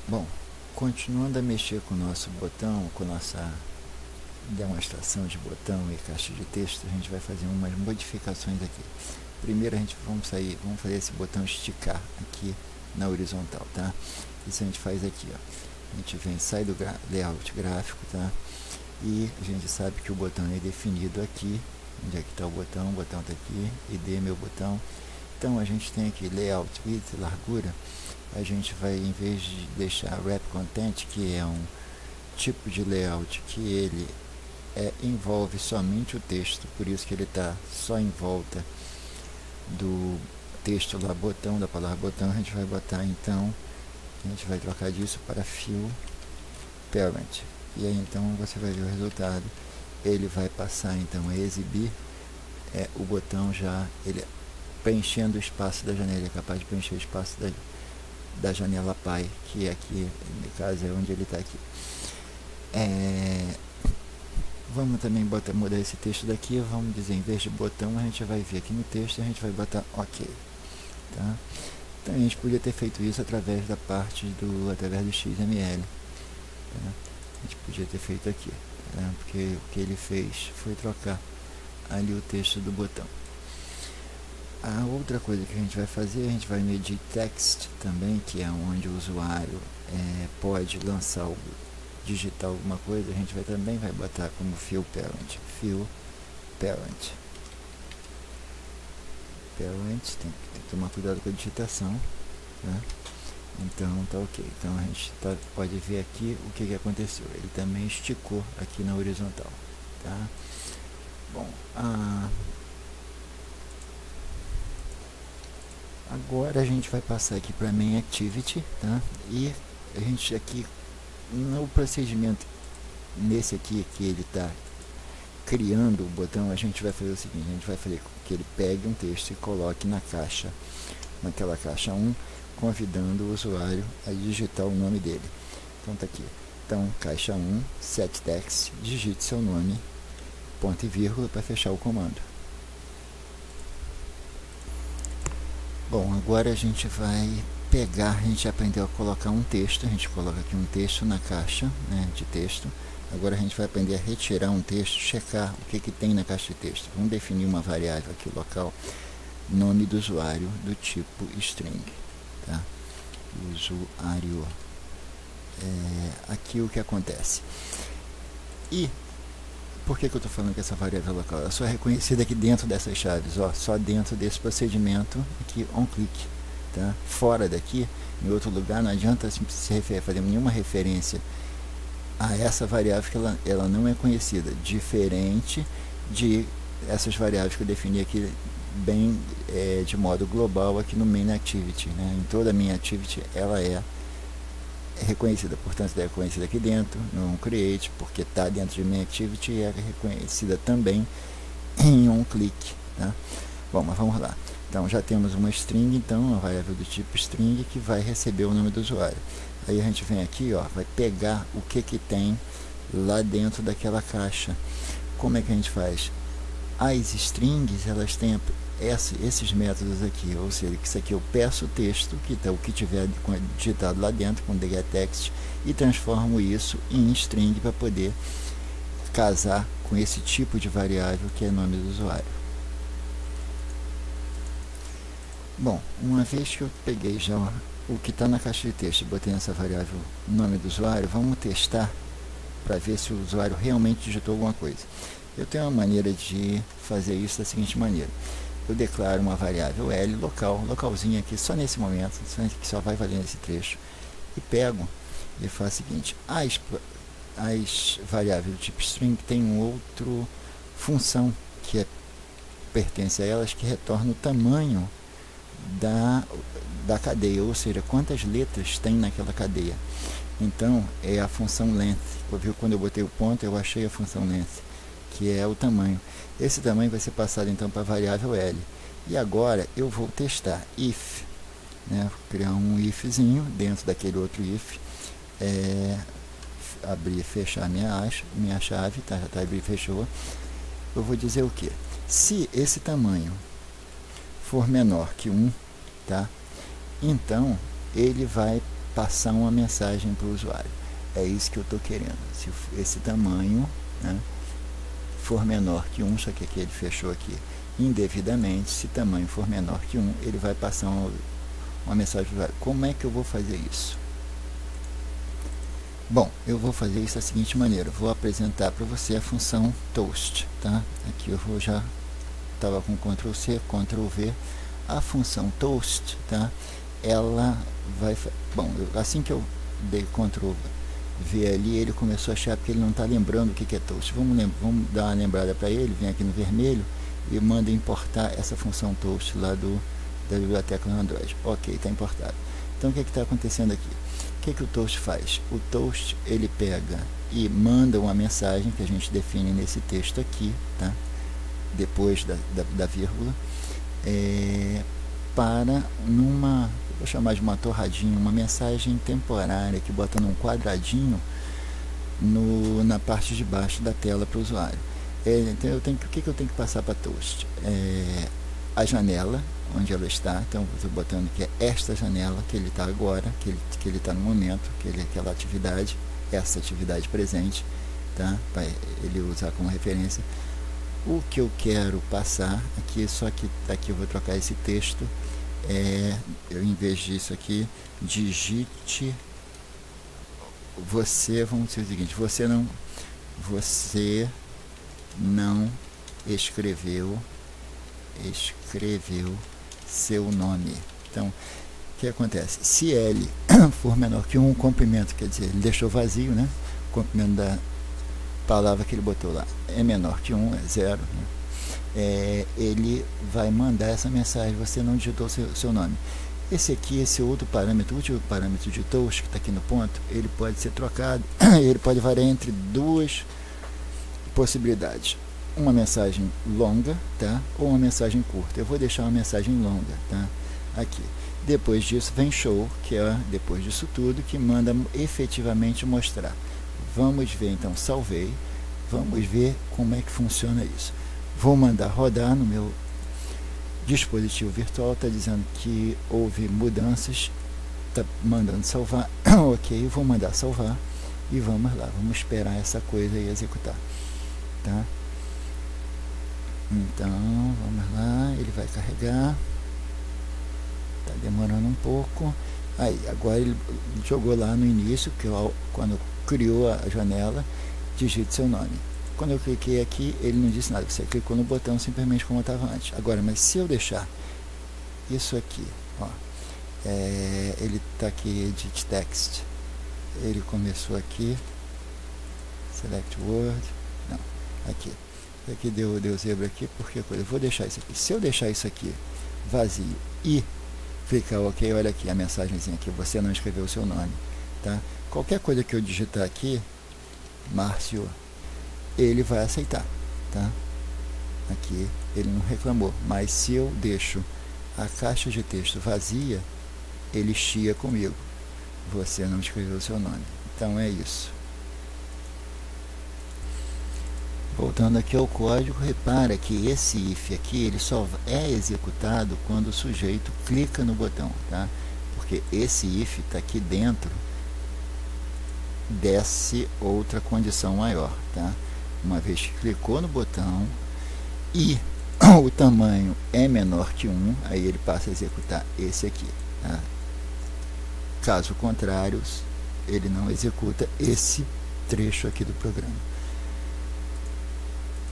Bom, continuando a mexer com o nosso botão, com nossa demonstração de botão e caixa de texto, a gente vai fazer umas modificações aqui. Primeiro vamos fazer esse botão esticar aqui na horizontal, tá? Isso a gente faz aqui, ó. A gente sai do layout gráfico, tá? E a gente sabe que o botão é definido aqui. Onde é que está o botão? O botão está aqui, ID meu botão. Então a gente tem aqui layout width, largura. A gente vai, em vez de deixar wrap content, que é um tipo de layout que ele envolve somente o texto, por isso que ele está só em volta do texto lá, botão, da palavra botão, a gente vai botar então, a gente vai trocar disso para fill parent, e aí então você vai ver o resultado. Ele vai passar então a exibir o botão já, ele preenchendo o espaço da janela, é capaz de preencher o espaço da janela pai, que aqui no caso é onde ele está aqui. Vamos também mudar esse texto daqui, vamos dizer, em vez de botão, a gente vai vir aqui no texto e a gente vai botar OK, tá? Então a gente podia ter feito isso através da parte através do XML, tá? A gente podia ter feito aqui, tá? Porque o que ele fez foi trocar ali o texto do botão. A outra coisa que a gente vai fazer, a gente vai no Edit Text também, que é onde o usuário pode lançar digitar alguma coisa, a gente também vai botar como fill parent, tem que tomar cuidado com a digitação, tá? Então tá ok, então a gente pode ver aqui o que aconteceu, ele também esticou aqui na horizontal, tá? Bom, agora a gente vai passar aqui para main activity, tá? E a gente aqui no procedimento, nesse aqui que ele está criando o botão, a gente vai fazer o seguinte, a gente vai fazer com que ele pegue um texto e coloque naquela caixa 1, convidando o usuário a digitar o nome dele. Então tá aqui, então caixa 1, set text, digite seu nome, ponto e vírgula para fechar o comando. Bom, agora a gente vai a gente aprendeu a colocar um texto, a gente coloca aqui um texto na caixa, né, de texto. Agora a gente vai aprender a retirar um texto, checar o que tem na caixa de texto. Vamos definir uma variável aqui local, nome do usuário do tipo string, tá? Usuário, aqui o que acontece. E por que eu estou falando que essa variável local? Ela só é reconhecida aqui dentro dessas chaves, ó, só dentro desse procedimento aqui, onClick. Tá? Fora daqui, em outro lugar, não adianta fazer nenhuma referência a essa variável que ela não é conhecida, diferente de essas variáveis que eu defini aqui bem de modo global aqui no main activity, né? Em toda a main activity ela é reconhecida, portanto ela é reconhecida aqui dentro no create, porque está dentro de main activity, e é reconhecida também em onClick, tá? Bom, mas vamos lá. Então já temos uma string, então uma variável do tipo string que vai receber o nome do usuário. Aí a gente vem aqui, ó, vai pegar o que tem lá dentro daquela caixa. Como é que a gente faz? As strings, elas têm esses métodos aqui, ou seja, que isso aqui eu peço o texto, o que tiver digitado lá dentro com getText, e transformo isso em string para poder casar com esse tipo de variável que é o nome do usuário. Bom, uma vez que eu peguei já o que está na caixa de texto e botei nessa variável nome do usuário, vamos testar para ver se o usuário realmente digitou alguma coisa. Eu tenho uma maneira de fazer isso da seguinte maneira. Eu declaro uma variável L localzinha aqui, só nesse momento, que só vai valer nesse trecho, e pego e faço o seguinte, as variáveis do tipo string tem uma outra função que pertence a elas, que retorna o tamanho da cadeia, ou seja, quantas letras tem naquela cadeia. Então é a função length. Quando eu botei o ponto, eu achei a função length, que é o tamanho. Esse tamanho vai ser passado então para a variável L. E agora eu vou testar if, né? Vou criar um ifzinho dentro daquele outro if, abrir e fechar minha chave, tá? Já está abrindo e fechou. Eu vou dizer o que? Se esse tamanho for menor que 1, tá? Então ele vai passar uma mensagem para o usuário. É isso que eu estou querendo. Se esse tamanho, né, for menor que 1, só que aqui ele fechou aqui indevidamente, se tamanho for menor que 1, ele vai passar uma mensagem para o usuário. Como é que eu vou fazer isso? Bom, eu vou fazer isso da seguinte maneira. Vou apresentar para você a função toast, tá? Aqui eu vou já estava com Ctrl C, Ctrl V. A função toast, tá? Ela vai, bom, assim que eu dei Ctrl V ali, ele começou a achar porque ele não está lembrando o que é toast. Vamos dar uma lembrada para ele. Vem aqui no vermelho e manda importar essa função toast lá da biblioteca no Android. Ok, está importado. Então o que está acontecendo aqui? O que o toast faz? O toast ele pega e manda uma mensagem que a gente define nesse texto aqui, tá? Depois da vírgula, para vou chamar de uma torradinha, uma mensagem temporária que bota num quadradinho na parte de baixo da tela para o usuário. Então o que eu tenho que passar para toast? A janela onde ela está. Então eu estou botando que é esta janela que ele está agora, que ele está no momento, que ele é aquela atividade, essa atividade presente, tá? Para ele usar como referência. O que eu quero passar aqui, só que aqui eu vou trocar esse texto, eu em vez disso aqui, digite vamos dizer o seguinte: você não escreveu seu nome. Então, o que acontece? Se L for menor que 1, o comprimento, quer dizer, ele deixou vazio, né? O comprimento da palavra que ele botou lá é menor que 1, é 0, né? Ele vai mandar essa mensagem: você não digitou seu nome. Esse outro parâmetro, o último parâmetro de toast, que está aqui no ponto, ele pode ser trocado, ele pode variar entre duas possibilidades: uma mensagem longa, tá? Ou uma mensagem curta. Eu vou deixar uma mensagem longa, tá? Aqui. Depois disso vem show, que é depois disso tudo, que manda efetivamente mostrar. Vamos ver então, salvei. Vamos ver como é que funciona isso. Vou mandar rodar no meu dispositivo virtual, está dizendo que houve mudanças, está mandando salvar. Ok, vou mandar salvar e vamos lá, vamos esperar essa coisa aí executar, tá? Então, vamos lá, ele vai carregar, está demorando um pouco. Aí, agora ele jogou lá no início, que quando criou a janela, digite seu nome. Quando eu cliquei aqui, ele não disse nada, você clicou no botão simplesmente como estava antes. Agora, mas se eu deixar isso aqui, ó, ele está aqui, edit text, ele começou aqui, select word, não, aqui deu zebra aqui, porque eu vou deixar isso aqui. Se eu deixar isso aqui vazio e clicar OK, olha aqui a mensagenzinha aqui: você não escreveu o seu nome, tá? Qualquer coisa que eu digitar aqui, Márcio, ele vai aceitar, tá? Aqui ele não reclamou, mas se eu deixo a caixa de texto vazia, ele chia comigo: você não escreveu o seu nome. Então é isso. Voltando aqui ao código, repara que esse if aqui, ele só é executado quando o sujeito clica no botão, tá? Porque esse if está aqui dentro desse outra condição maior, tá? Uma vez que clicou no botão e o tamanho é menor que 1, aí ele passa a executar esse aqui, tá? Caso contrário, ele não executa esse trecho aqui do programa.